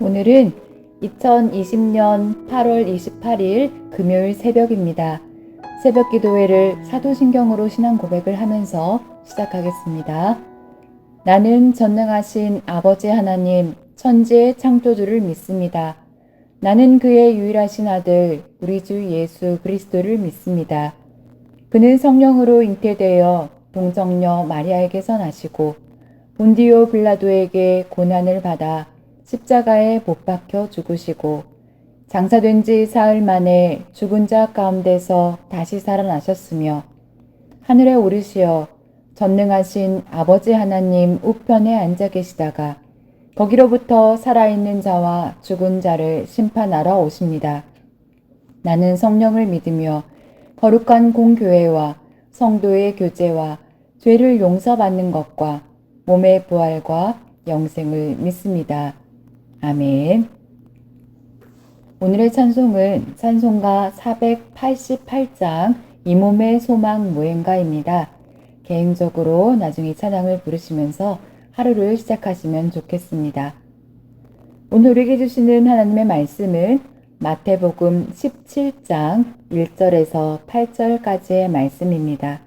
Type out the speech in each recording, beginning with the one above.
오늘은 2020년 8월 28일 금요일 새벽입니다. 새벽 기도회를 사도신경으로 신앙 고백을 하면서 시작하겠습니다. 나는 전능하신 아버지 하나님, 천지의 창조주를 믿습니다. 나는 그의 유일하신 아들, 우리 주 예수 그리스도를 믿습니다. 그는 성령으로 잉태되어 동정녀 마리아에게서 나시고 본디오 빌라도에게 고난을 받아 십자가에 못 박혀 죽으시고 장사된 지 사흘 만에 죽은 자 가운데서 다시 살아나셨으며 하늘에 오르시어 전능하신 아버지 하나님 우편에 앉아 계시다가 거기로부터 살아있는 자와 죽은 자를 심판하러 오십니다. 나는 성령을 믿으며 거룩한 공교회와 성도의 교제와 죄를 용서받는 것과 몸의 부활과 영생을 믿습니다. 아멘. 오늘의 찬송은 찬송가 488장 이 몸의 소망 무행가입니다. 개인적으로 나중에 이 찬양을 부르시면서 하루를 시작하시면 좋겠습니다. 오늘 우리에게 주시는 하나님의 말씀은 마태복음 17장 1절에서 8절까지의 말씀입니다.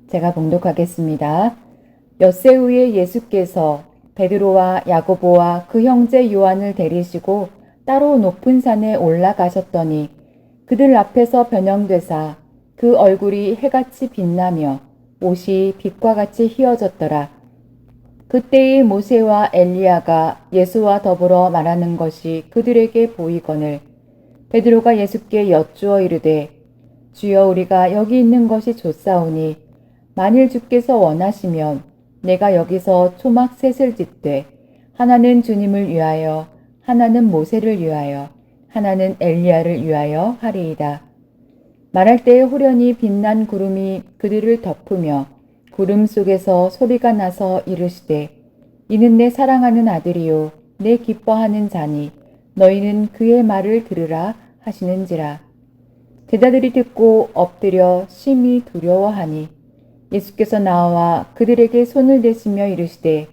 제가 봉독하겠습니다. 엿새 후에 예수께서 베드로와 야고보와 그 형제 요한을 데리시고 따로 높은 산에 올라가셨더니 그들 앞에서 변형되사 그 얼굴이 해같이 빛나며 옷이 빛과 같이 휘어졌더라. 그때의 모세와 엘리야가 예수와 더불어 말하는 것이 그들에게 보이거늘 베드로가 예수께 여쭈어 이르되 주여 우리가 여기 있는 것이 좋사오니 만일 주께서 원하시면 내가 여기서 초막 셋을 짓되 하나는 주님을 위하여 하나는 모세를 위하여 하나는 엘리야를 위하여 하리이다. 말할 때에 후련히 빛난 구름이 그들을 덮으며 구름 속에서 소리가 나서 이르시되 이는 내 사랑하는 아들이요 내 기뻐하는 자니 너희는 그의 말을 들으라 하시는지라. 제자들이 듣고 엎드려 심히 두려워하니 예수께서 나와 그들에게 손을 대시며 이르시되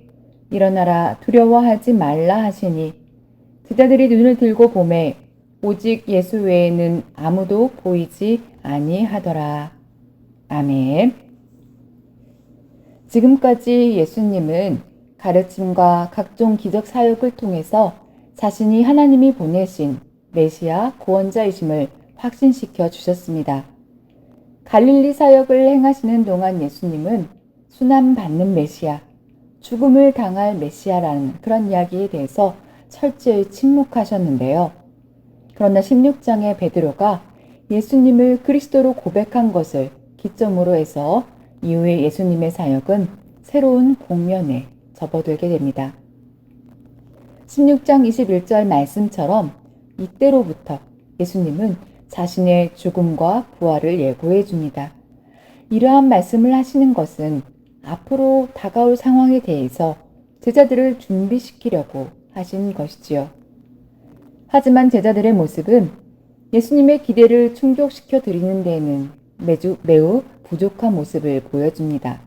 일어나라 두려워하지 말라 하시니 제자들이 눈을 들고 보매 오직 예수 외에는 아무도 보이지 아니하더라. 아멘. 지금까지 예수님은 가르침과 각종 기적 사역을 통해서 자신이 하나님이 보내신 메시아 구원자이심을 확신시켜 주셨습니다. 갈릴리 사역을 행하시는 동안 예수님은 순환받는 메시아, 죽음을 당할 메시아라는 그런 이야기에 대해서 철저히 침묵하셨는데요. 그러나 16장의 베드로가 예수님을 그리스도로 고백한 것을 기점으로 해서 이후에 예수님의 사역은 새로운 국면에 접어들게 됩니다. 16장 21절 말씀처럼 이때로부터 예수님은 자신의 죽음과 부활을 예고해 줍니다. 이러한 말씀을 하시는 것은 앞으로 다가올 상황에 대해서 제자들을 준비시키려고 하신 것이지요. 하지만 제자들의 모습은 예수님의 기대를 충족시켜 드리는 데에는 매우 부족한 모습을 보여줍니다.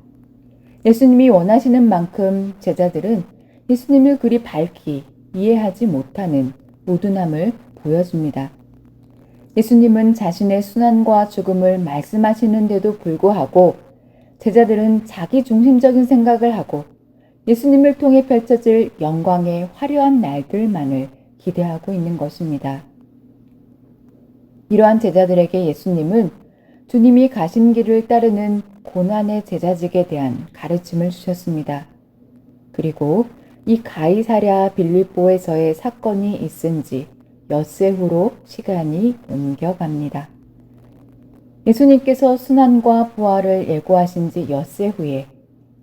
예수님이 원하시는 만큼 제자들은 예수님을 그리 밝히 이해하지 못하는 무둔함을 보여줍니다. 예수님은 자신의 순환과 죽음을 말씀하시는데도 불구하고 제자들은 자기 중심적인 생각을 하고 예수님을 통해 펼쳐질 영광의 화려한 날들만을 기대하고 있는 것입니다. 이러한 제자들에게 예수님은 주님이 가신 길을 따르는 고난의 제자직에 대한 가르침을 주셨습니다. 그리고 이 가이사랴 빌립보에서의 사건이 있은 지 엿새 후로 시간이 옮겨갑니다. 예수님께서 순환과 부활을 예고하신 지 엿새 후에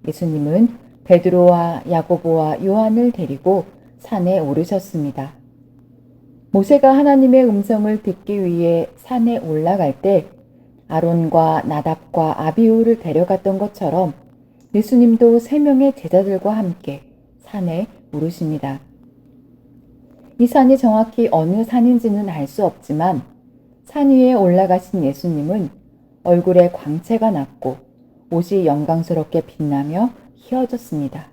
예수님은 베드로와 야고보와 요한을 데리고 산에 오르셨습니다. 모세가 하나님의 음성을 듣기 위해 산에 올라갈 때 아론과 나답과 아비후를 데려갔던 것처럼 예수님도 3명의 제자들과 함께 산에 오르십니다. 이 산이 정확히 어느 산인지는 알 수 없지만 산 위에 올라가신 예수님은 얼굴에 광채가 났고 옷이 영광스럽게 빛나며 휘어졌습니다.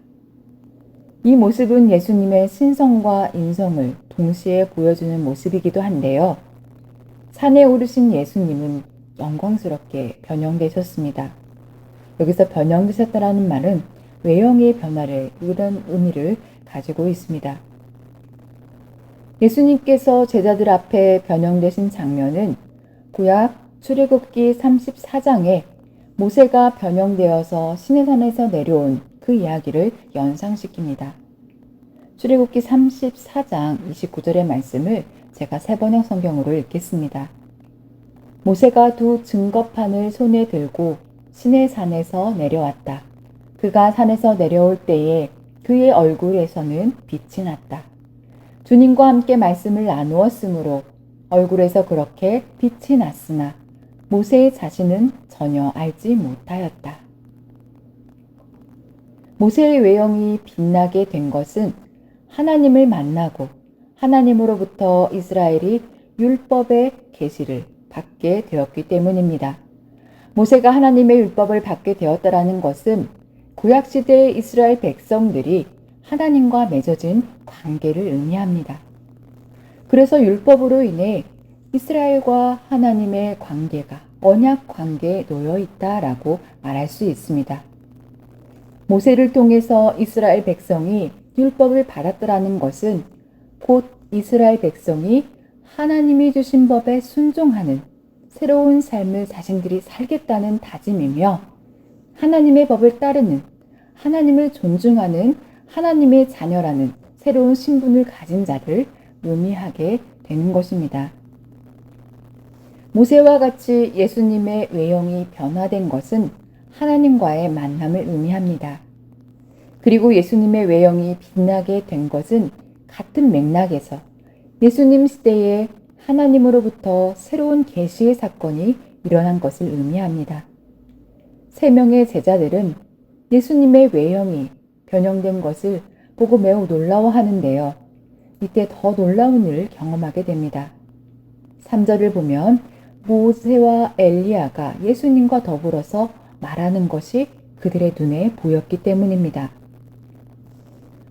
이 모습은 예수님의 신성과 인성을 동시에 보여주는 모습이기도 한데요. 산에 오르신 예수님은 영광스럽게 변형되셨습니다. 여기서 변형되셨다라는 말은 외형의 변화를 이런 의미를 가지고 있습니다. 예수님께서 제자들 앞에 변형되신 장면은 구약 출애굽기 34장에 모세가 변형되어서 시내산에서 내려온 그 이야기를 연상시킵니다. 출애굽기 34장 29절의 말씀을 제가 새번역 성경으로 읽겠습니다. 모세가 두 증거판을 손에 들고 시내산에서 내려왔다. 그가 산에서 내려올 때에 그의 얼굴에서는 빛이 났다. 주님과 함께 말씀을 나누었으므로 얼굴에서 그렇게 빛이 났으나 모세의 자신은 전혀 알지 못하였다. 모세의 외형이 빛나게 된 것은 하나님을 만나고 하나님으로부터 이스라엘이 율법의 계시를 받게 되었기 때문입니다. 모세가 하나님의 율법을 받게 되었다라는 것은 구약시대의 이스라엘 백성들이 하나님과 맺어진 관계를 의미합니다. 그래서 율법으로 인해 이스라엘과 하나님의 관계가 언약 관계에 놓여 있다라고 말할 수 있습니다. 모세를 통해서 이스라엘 백성이 율법을 받았다라는 것은 곧 이스라엘 백성이 하나님이 주신 법에 순종하는 새로운 삶을 자신들이 살겠다는 다짐이며 하나님의 법을 따르는 하나님을 존중하는 하나님의 자녀라는 새로운 신분을 가진 자를 의미하게 되는 것입니다. 모세와 같이 예수님의 외형이 변화된 것은 하나님과의 만남을 의미합니다. 그리고 예수님의 외형이 빛나게 된 것은 같은 맥락에서 예수님 시대에 하나님으로부터 새로운 계시의 사건이 일어난 것을 의미합니다. 3명의 제자들은 예수님의 외형이 변형된 것을 보고 매우 놀라워하는데요. 이때 더 놀라운 일을 경험하게 됩니다. 3절을 보면 모세와 엘리야가 예수님과 더불어서 말하는 것이 그들의 눈에 보였기 때문입니다.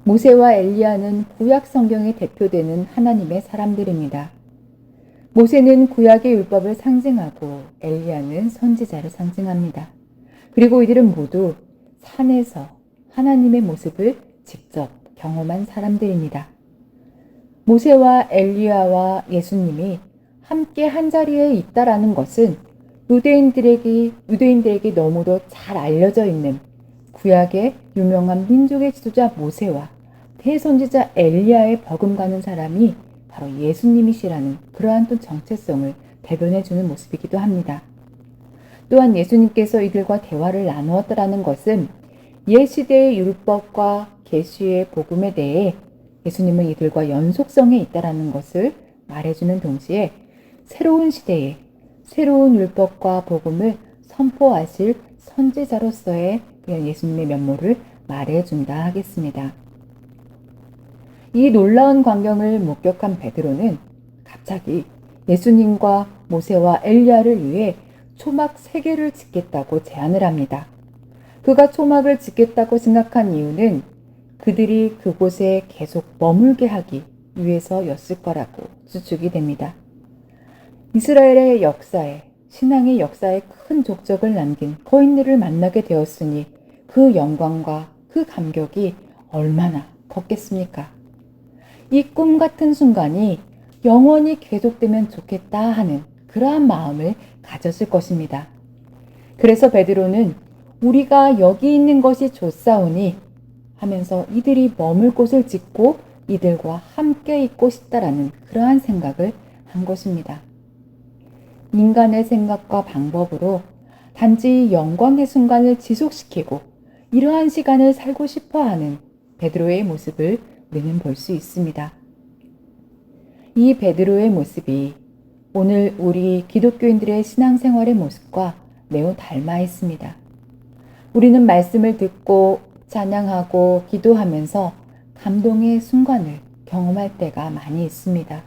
모세와 엘리야는 구약 성경에 대표되는 하나님의 사람들입니다. 모세는 구약의 율법을 상징하고 엘리야는 선지자를 상징합니다. 그리고 이들은 모두 산에서 하나님의 모습을 직접 경험한 사람들입니다. 모세와 엘리야와 예수님이 함께 한자리에 있다라는 것은 유대인들에게 너무도 잘 알려져 있는 구약의 유명한 민족의 지도자 모세와 대선지자 엘리야의 버금가는 사람이 바로 예수님이시라는 그러한 또 정체성을 대변해주는 모습이기도 합니다. 또한 예수님께서 이들과 대화를 나누었다라는 것은 옛 시대의 율법과 계시의 복음에 대해 예수님은 이들과 연속성에 있다라는 것을 말해주는 동시에 새로운 시대에 새로운 율법과 복음을 선포하실 선지자로서의 예수님의 면모를 말해준다 하겠습니다. 이 놀라운 광경을 목격한 베드로는 갑자기 예수님과 모세와 엘리야를 위해 초막 3개를 짓겠다고 제안을 합니다. 그가 초막을 짓겠다고 생각한 이유는 그들이 그곳에 계속 머물게 하기 위해서였을 거라고 추측이 됩니다. 이스라엘의 역사에, 신앙의 역사에 큰 족적을 남긴 거인들을 만나게 되었으니 그 영광과 그 감격이 얼마나 컸겠습니까? 이 꿈 같은 순간이 영원히 계속되면 좋겠다 하는 그러한 마음을 가졌을 것입니다. 그래서 베드로는 우리가 여기 있는 것이 좋사오니 하면서 이들이 머물 곳을 짓고 이들과 함께 있고 싶다라는 그러한 생각을 한 것입니다. 인간의 생각과 방법으로 단지 영광의 순간을 지속시키고 이러한 시간을 살고 싶어하는 베드로의 모습을 우리는 볼 수 있습니다. 이 베드로의 모습이 오늘 우리 기독교인들의 신앙생활의 모습과 매우 닮아 있습니다. 우리는 말씀을 듣고 찬양하고 기도하면서 감동의 순간을 경험할 때가 많이 있습니다.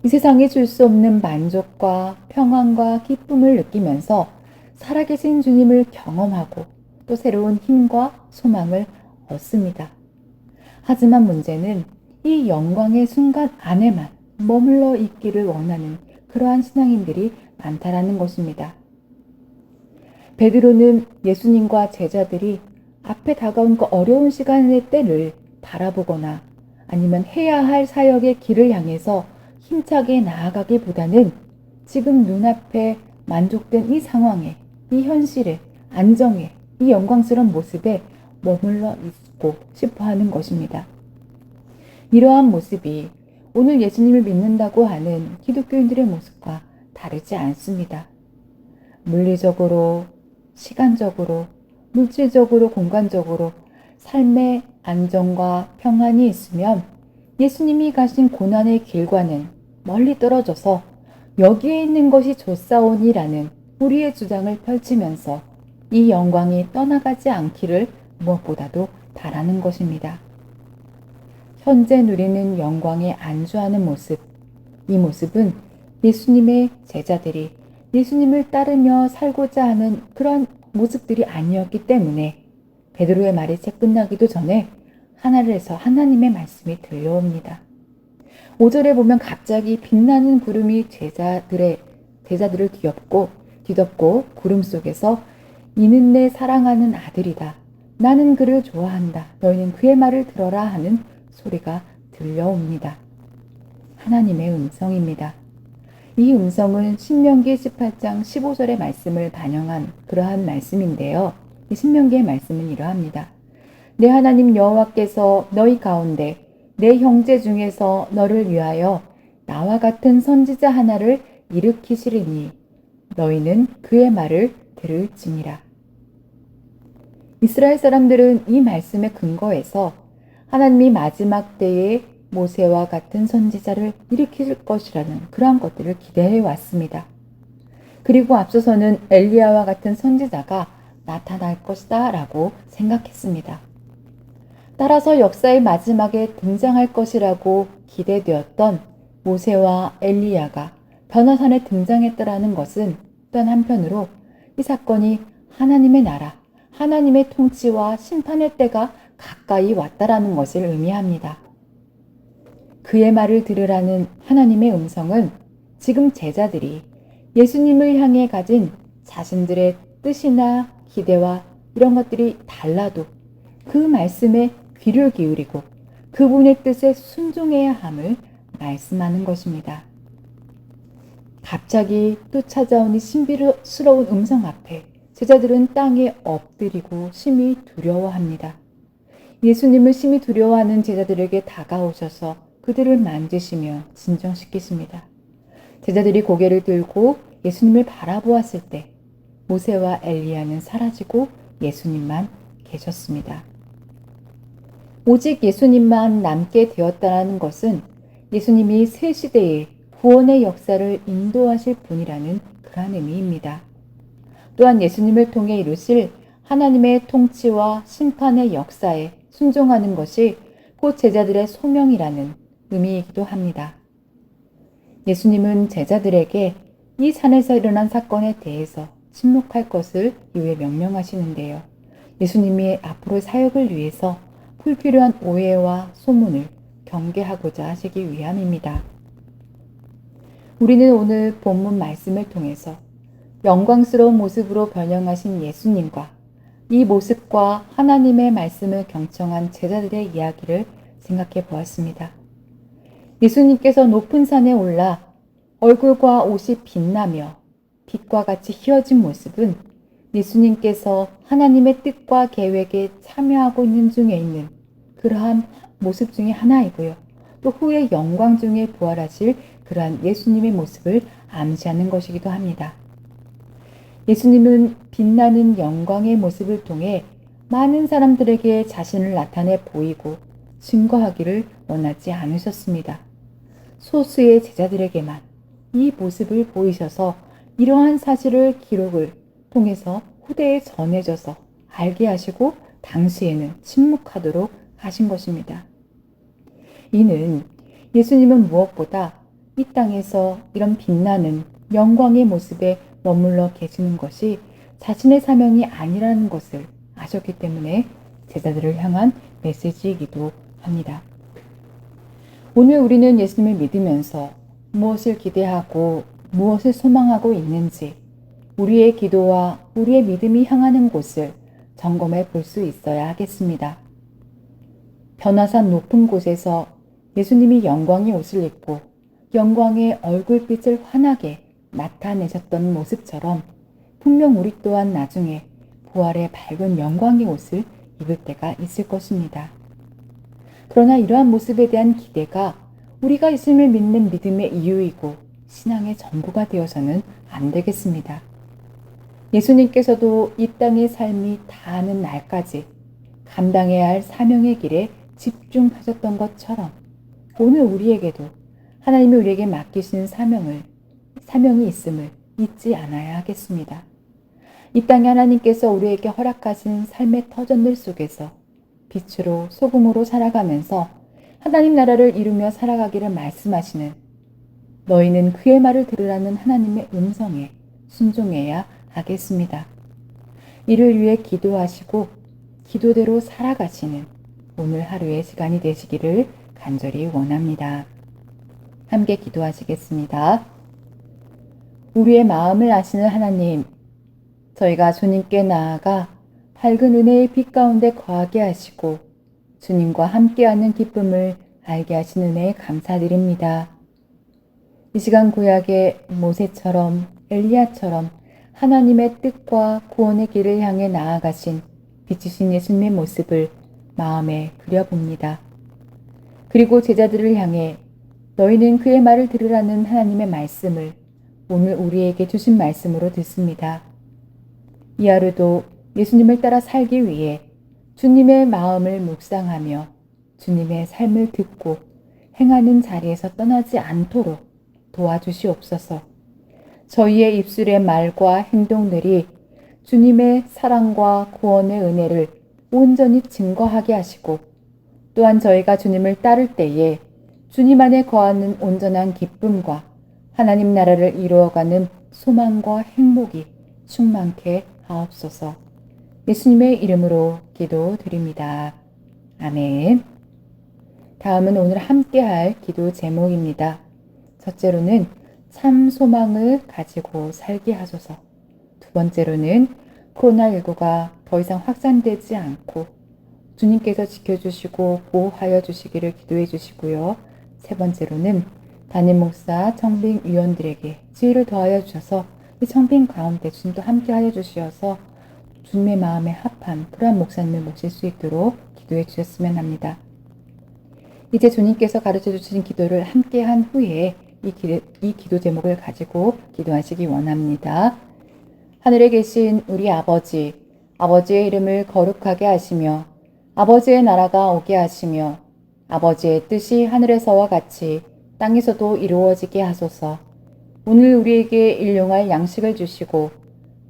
이 세상에 줄 수 없는 만족과 평안과 기쁨을 느끼면서 살아계신 주님을 경험하고 또 새로운 힘과 소망을 얻습니다. 하지만 문제는 이 영광의 순간 안에만 머물러 있기를 원하는 그러한 신앙인들이 많다라는 것입니다. 베드로는 예수님과 제자들이 앞에 다가온 그 어려운 시간의 때를 바라보거나 아니면 해야 할 사역의 길을 향해서 힘차게 나아가기보다는 지금 눈앞에 만족된 이 상황에, 이 현실에, 안정에, 이 영광스러운 모습에 머물러 있고 싶어 하는 것입니다. 이러한 모습이 오늘 예수님을 믿는다고 하는 기독교인들의 모습과 다르지 않습니다. 물리적으로, 시간적으로, 물질적으로, 공간적으로 삶의 안정과 평안이 있으면 예수님이 가신 고난의 길과는 멀리 떨어져서 여기에 있는 것이 좋사오니라는 우리의 주장을 펼치면서 이 영광이 떠나가지 않기를 무엇보다도 바라는 것입니다. 현재 누리는 영광에 안주하는 모습, 이 모습은 예수님의 제자들이 예수님을 따르며 살고자 하는 그런 모습들이 아니었기 때문에 베드로의 말이 채 끝나기도 전에 하늘에서 하나님의 말씀이 들려옵니다. 5절에 보면 갑자기 빛나는 구름이 제자들을 뒤덮고 구름 속에서 이는 내 사랑하는 아들이다. 나는 그를 좋아한다. 너희는 그의 말을 들어라 하는 소리가 들려옵니다. 하나님의 음성입니다. 이 음성은 신명기 18장 15절의 말씀을 반영한 그러한 말씀인데요. 이 신명기의 말씀은 이러합니다. 내 하나님 여호와께서 너희 가운데 내 형제 중에서 너를 위하여 나와 같은 선지자 하나를 일으키시리니 너희는 그의 말을 들을지니라. 이스라엘 사람들은 이 말씀에 근거해서 하나님이 마지막 때에 모세와 같은 선지자를 일으킬 것이라는 그러한 것들을 기대해 왔습니다. 그리고 앞서서는 엘리야와 같은 선지자가 나타날 것이다 라고 생각했습니다. 따라서 역사의 마지막에 등장할 것이라고 기대되었던 모세와 엘리야가 변화산에 등장했다라는 것은 또한 한편으로 이 사건이 하나님의 나라, 하나님의 통치와 심판의 때가 가까이 왔다라는 것을 의미합니다. 그의 말을 들으라는 하나님의 음성은 지금 제자들이 예수님을 향해 가진 자신들의 뜻이나 기대와 이런 것들이 달라도 그 말씀에 귀를 기울이고 그분의 뜻에 순종해야 함을 말씀하는 것입니다. 갑자기 또 찾아온 이 신비스러운 음성 앞에 제자들은 땅에 엎드리고 심히 두려워합니다. 예수님을 심히 두려워하는 제자들에게 다가오셔서 그들을 만지시며 진정시키십니다. 제자들이 고개를 들고 예수님을 바라보았을 때 모세와 엘리야는 사라지고 예수님만 계셨습니다. 오직 예수님만 남게 되었다는 것은 예수님이 새 시대의 구원의 역사를 인도하실 분이라는 그런 의미입니다. 또한 예수님을 통해 이루실 하나님의 통치와 심판의 역사에 순종하는 것이 곧 제자들의 소명이라는 의미이기도 합니다. 예수님은 제자들에게 이 산에서 일어난 사건에 대해서 침묵할 것을 이후에 명령하시는데요. 예수님이 앞으로의 사역을 위해서 불필요한 오해와 소문을 경계하고자 하시기 위함입니다. 우리는 오늘 본문 말씀을 통해서 영광스러운 모습으로 변형하신 예수님과 이 모습과 하나님의 말씀을 경청한 제자들의 이야기를 생각해 보았습니다. 예수님께서 높은 산에 올라 얼굴과 옷이 빛나며 빛과 같이 휘어진 모습은 예수님께서 하나님의 뜻과 계획에 참여하고 있는 중에 있는 그러한 모습 중에 하나이고요. 또 후에 영광 중에 부활하실 그러한 예수님의 모습을 암시하는 것이기도 합니다. 예수님은 빛나는 영광의 모습을 통해 많은 사람들에게 자신을 나타내 보이고 증거하기를 원하지 않으셨습니다. 소수의 제자들에게만 이 모습을 보이셔서 이러한 사실을 기록을 통해서 후대에 전해져서 알게 하시고 당시에는 침묵하도록 하신 것입니다. 이는 예수님은 무엇보다 이 땅에서 이런 빛나는 영광의 모습에 머물러 계시는 것이 자신의 사명이 아니라는 것을 아셨기 때문에 제자들을 향한 메시지이기도 합니다. 오늘 우리는 예수님을 믿으면서 무엇을 기대하고 무엇을 소망하고 있는지 우리의 기도와 우리의 믿음이 향하는 곳을 점검해 볼 수 있어야 하겠습니다. 변화산 높은 곳에서 예수님이 영광의 옷을 입고 영광의 얼굴빛을 환하게 나타내셨던 모습처럼 분명 우리 또한 나중에 부활의 밝은 영광의 옷을 입을 때가 있을 것입니다. 그러나 이러한 모습에 대한 기대가 우리가 예수님을 믿는 믿음의 이유이고 신앙의 전부가 되어서는 안 되겠습니다. 예수님께서도 이 땅의 삶이 다하는 날까지 감당해야 할 사명의 길에 집중하셨던 것처럼 오늘 우리에게도 하나님이 우리에게 맡기신 사명이 있음을 잊지 않아야 하겠습니다. 이 땅에 하나님께서 우리에게 허락하신 삶의 터전들 속에서 빛으로 소금으로 살아가면서 하나님 나라를 이루며 살아가기를 말씀하시는 너희는 그의 말을 들으라는 하나님의 음성에 순종해야 하겠습니다. 이를 위해 기도하시고 기도대로 살아가시는 오늘 하루의 시간이 되시기를 간절히 원합니다. 함께 기도하시겠습니다. 우리의 마음을 아시는 하나님, 저희가 주님께 나아가 밝은 은혜의 빛 가운데 거하게 하시고 주님과 함께하는 기쁨을 알게 하신 은혜에 감사드립니다. 이 시간 구약의 모세처럼 엘리야처럼 하나님의 뜻과 구원의 길을 향해 나아가신 빛이신 예수님의 모습을 마음에 그려봅니다. 그리고 제자들을 향해 너희는 그의 말을 들으라는 하나님의 말씀을 오늘 우리에게 주신 말씀으로 듣습니다. 이 하루도 예수님을 따라 살기 위해 주님의 마음을 묵상하며 주님의 삶을 듣고 행하는 자리에서 떠나지 않도록 도와주시옵소서. 저희의 입술의 말과 행동들이 주님의 사랑과 구원의 은혜를 온전히 증거하게 하시고 또한 저희가 주님을 따를 때에 주님 안에 거하는 온전한 기쁨과 하나님 나라를 이루어가는 소망과 행복이 충만케 하옵소서. 예수님의 이름으로 기도드립니다. 아멘. 다음은 오늘 함께할 기도 제목입니다. 첫째로는 참 소망을 가지고 살게 하소서. 두 번째로는 코로나19가 더 이상 확산되지 않고 주님께서 지켜주시고 보호하여 주시기를 기도해 주시고요. 세 번째로는 담임 목사, 청빙 위원들에게 지혜를 더하여 주셔서 이 청빙 가운데 주님도 함께하여 주시어서 주님의 마음에 합한 그러한 목사님을 모실 수 있도록 기도해 주셨으면 합니다. 이제 주님께서 가르쳐 주신 기도를 함께한 후에 이 기도 제목을 가지고 기도하시기 원합니다. 하늘에 계신 우리 아버지, 아버지의 이름을 거룩하게 하시며 아버지의 나라가 오게 하시며 아버지의 뜻이 하늘에서와 같이 땅에서도 이루어지게 하소서. 오늘 우리에게 일용할 양식을 주시고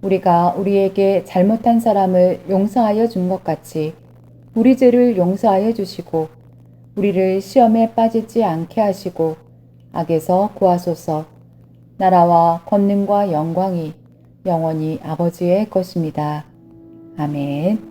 우리가 우리에게 잘못한 사람을 용서하여 준 것 같이 우리 죄를 용서하여 주시고 우리를 시험에 빠지지 않게 하시고 악에서 구하소서. 나라와 권능과 영광이 영원히 아버지의 것입니다. 아멘.